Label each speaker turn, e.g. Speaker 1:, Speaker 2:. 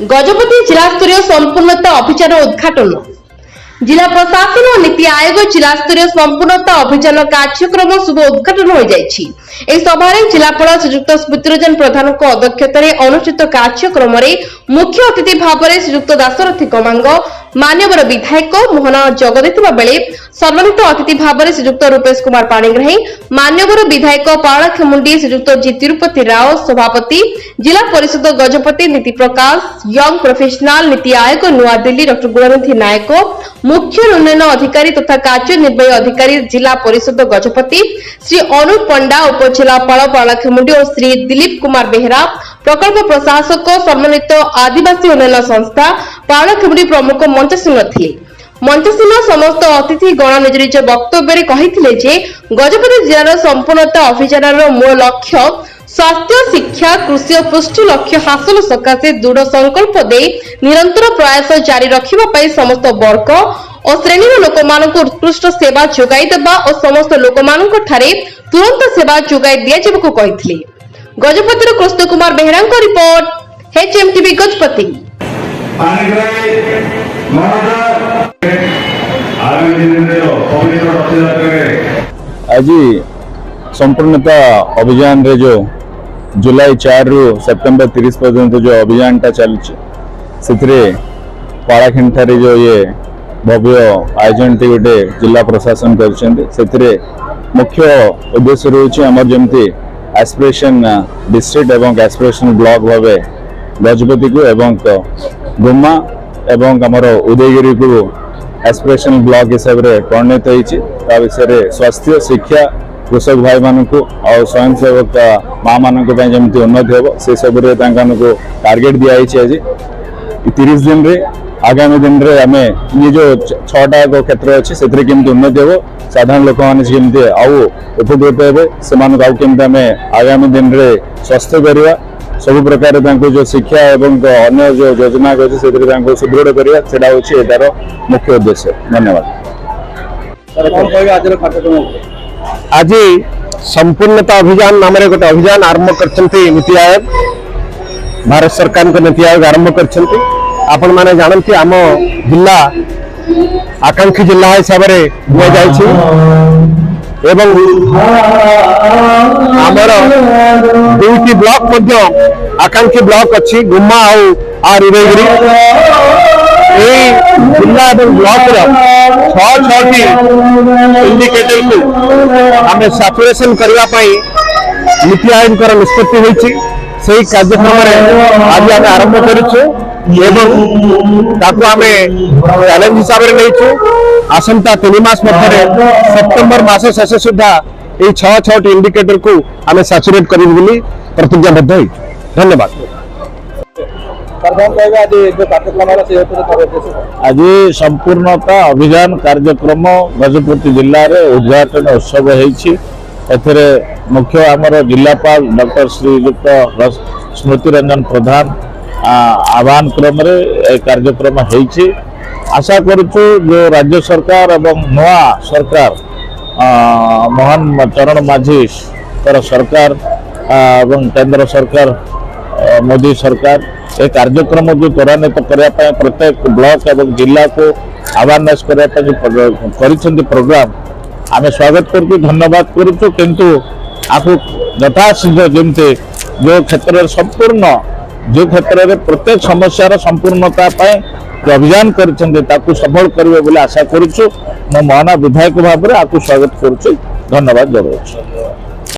Speaker 1: गजपति जिला स्तरीय संपूर्णता अभियान उद्घाटन। जिला प्रशासन और नीति आयोग जिला स्तरीय संपूर्णता अभियान कार्यक्रम शुभ उद्घाटन हो जायछि। एही सभारे जिलापाल श्रीयुक्त स्मृतिरंजन प्रधान अध्यक्षतार अनुष्ठित कार्यक्रम मुख्य अतिथि भाव में श्रीयुक्त दाशरथी कमांग मान्यवर विधायक मोहन जोग देथिबा बेले सम्मानित अतिथि भाव में श्रीयुक्त रूपेश कुमार पाणिग्राही, मान्यवर विधायक पाड़ाखेमुंडी श्रीयुक्त जी तिरुपति राव, सभापति जिला परिषद गजपति नीति प्रकाश, यंग प्रोफेशनल नीति आयोग नुआ दिल्ली डॉक्टर गुणनिधि नायक, मुख्य उन्नयन अधिकारी तथा कार्यनिर्वाही अधिकारी जिला परिषद गजपति श्री अनुप पंडा, उपजिलापाल पाड़ाखेमुंडी और श्री दिलीप कुमार बेहरा, प्रकल्प प्रशासक, सम्मानित आदिवासी उन्नयन संस्था पाड़ाखेमुंडी प्रमुख मंचासीन थिले। मंचासीन समस्त अतिथि गण निज निज वक्तव्य कहिथिले जे गजपति जिलार संपूर्णता अभियान मूल लक्ष्य स्वास्थ्य, शिक्षा, कृषि और पुष्टि लक्ष्य हासिल सकाशे दृढ़ संकल्प दे निरंतर प्रयास जारी रखिबा समस्त वर्ग और श्रेणी लोक उत्कृष्ट सेवा जोगाई देबा और समस्त लोक तुरंत सेवा जोगाई दियाजिबाकु कहिथिले। गजपतिर कृष्ण कुमार बेहरा रिपोर्ट, HMTV गजपति।
Speaker 2: आज संपूर्णता अभियान रे जो जुलाई 4 रु सेप्टेम्बर 30 पर्यंत जो अभियान टा चलछि से पाड़ाखेन ठारे जो ये भव्य आयोजन टी गोटे जिला प्रशासन कर मुख्य उद्देश्य रोचे आम जमती एस्पिरेशन डिस्ट्रिक्ट एवं एस्पिरेशन ब्लॉक भाव गजपति को एवं गुम्मा एवं आमर उदयगिरी को एस्पिरेशन ब्लॉक हिसाब से परिणत होती विषय स्वास्थ्य, शिक्षा, कृषक भाई मान को और स्वयं सेवक माँ मान जमी उन्नति हम से सब टार्गेट दिखाई आज 30 दिन रे आगामी दिन रे आम ये जो 6टा क्षेत्र अच्छे से उन्नति हम साधारण लोक मैंने आउ उपकृत हे से आगामी दिन रे स्वस्थ करवा सब प्रकार जो शिक्षा एवं अन्य जो योजना अच्छे से सुदृढ़ करवा सेटा हूँ यार मुख्य उद्देश्य। धन्यवाद।
Speaker 3: आज संपूर्णता अभियान नाम गोटे अभियान आरंभ कर नीति आयोग भारत सरकार को नीति आयोग आरंभ कर आपण माने जानती आम जिला आकांक्षी जिला हिसाब से एवं आमर 2टी ब्लॉक आकांक्षी ब्लॉक अच्छी गुम्मा और उदयगिरी जिला और ब्लॉक 6-6टी इंडिकेटर को आम सैचुरेशन करने नीति आयोग निष्पत्ति होती से कार्यक्रम आज आम आरंभ करूँ चैलेंज हिसाब से नहीं आसंता 3 मास मध्य सेप्टेम्बर मास शेष सुधा ये 6-6टी इंडिकेटर को आम सैचुरेट कर प्रतिज्ञाबद्ध हो। धन्यवाद।
Speaker 2: आज संपूर्णता अभियान कार्यक्रम गजपति जिले में उद्घाटन उत्सव होती मुख्य आमर जिलापाल डॉक्टर श्रीयुक्त स्मृतिरंजन प्रधान आह्वान क्रम कार्यक्रम होती। आशा करुचु जो राज्य सरकार एवं नुआ सरकार मोहन चरण माझी तर सरकार एवं केंद्र सरकार मोदी सरकार ये कार्यक्रम जो त्वरान्वित करने प्रत्येक ब्लॉक एवं जिला को अवेयरनेस करने प्रोग्राम आम स्वागत कर धन्यवाद करुचु किंतु आपको यथाशीघ्र जमती जो क्षेत्र संपूर्ण जो क्षेत्र में प्रत्येक समस्यार संपूर्णता जो अभियान कर सफल करेंगे बोले आशा करुचु। मो महाना विधायक भाव में आपको स्वागत करुचु। धन्यवाद जनाऊँ।